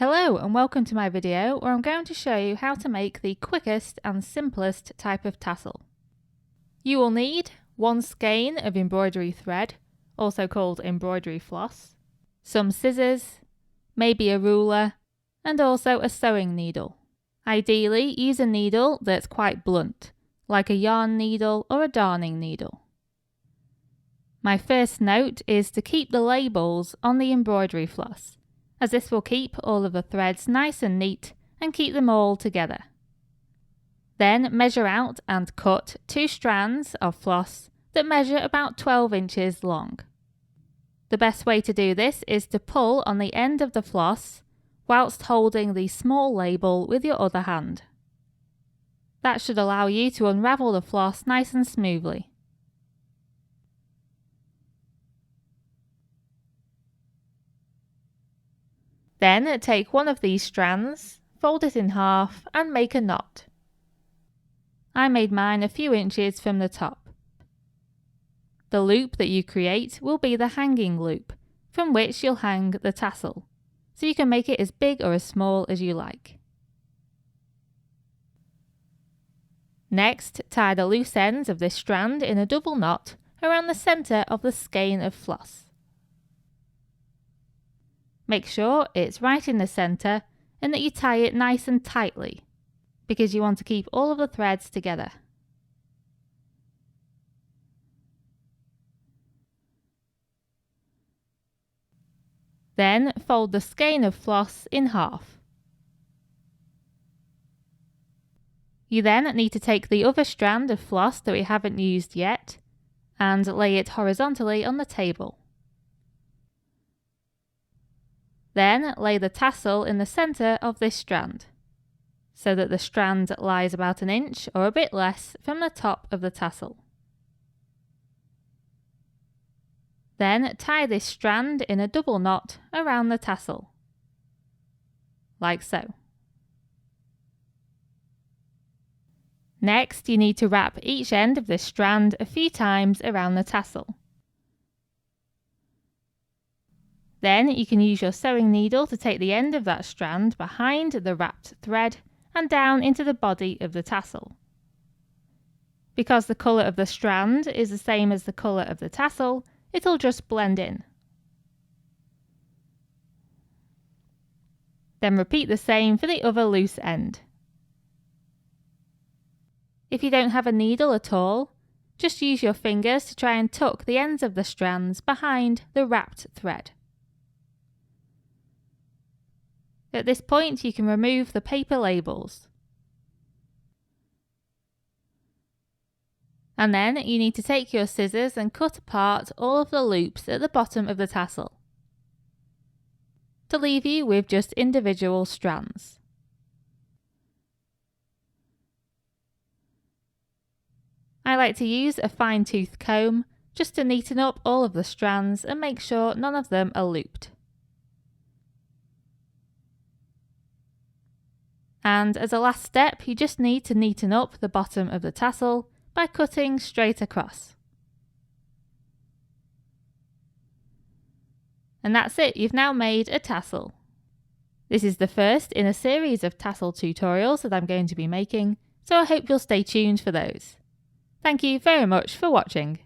Hello and welcome to my video where I'm going to show you how to make the quickest and simplest type of tassel. You will need one skein of embroidery thread, also called embroidery floss, some scissors, maybe a ruler, and also a sewing needle. Ideally, use a needle that's quite blunt, like a yarn needle or a darning needle. My first note is to keep the labels on the embroidery floss, as this will keep all of the threads nice and neat and keep them all together. Then measure out and cut 2 strands of floss that measure about 12 inches long. The best way to do this is to pull on the end of the floss whilst holding the small label with your other hand. That should allow you to unravel the floss nice and smoothly. Then take one of these strands, fold it in half and make a knot. I made mine a few inches from the top. The loop that you create will be the hanging loop, from which you'll hang the tassel, so you can make it as big or as small as you like. Next, tie the loose ends of this strand in a double knot around the centre of the skein of floss. Make sure it's right in the centre and that you tie it nice and tightly, because you want to keep all of the threads together. Then fold the skein of floss in half. You then need to take the other strand of floss that we haven't used yet and lay it horizontally on the table. Then lay the tassel in the centre of this strand, so that the strand lies about an inch or a bit less from the top of the tassel. Then tie this strand in a double knot around the tassel, like so. Next, you need to wrap each end of this strand a few times around the tassel. Then you can use your sewing needle to take the end of that strand behind the wrapped thread and down into the body of the tassel. Because the colour of the strand is the same as the colour of the tassel, it'll just blend in. Then repeat the same for the other loose end. If you don't have a needle at all, just use your fingers to try and tuck the ends of the strands behind the wrapped thread. At this point, you can remove the paper labels. And then you need to take your scissors and cut apart all of the loops at the bottom of the tassel, to leave you with just individual strands. I like to use a fine-tooth comb just to neaten up all of the strands and make sure none of them are looped. And as a last step, you just need to neaten up the bottom of the tassel by cutting straight across. And that's it, you've now made a tassel. This is the first in a series of tassel tutorials that I'm going to be making, so I hope you'll stay tuned for those. Thank you very much for watching.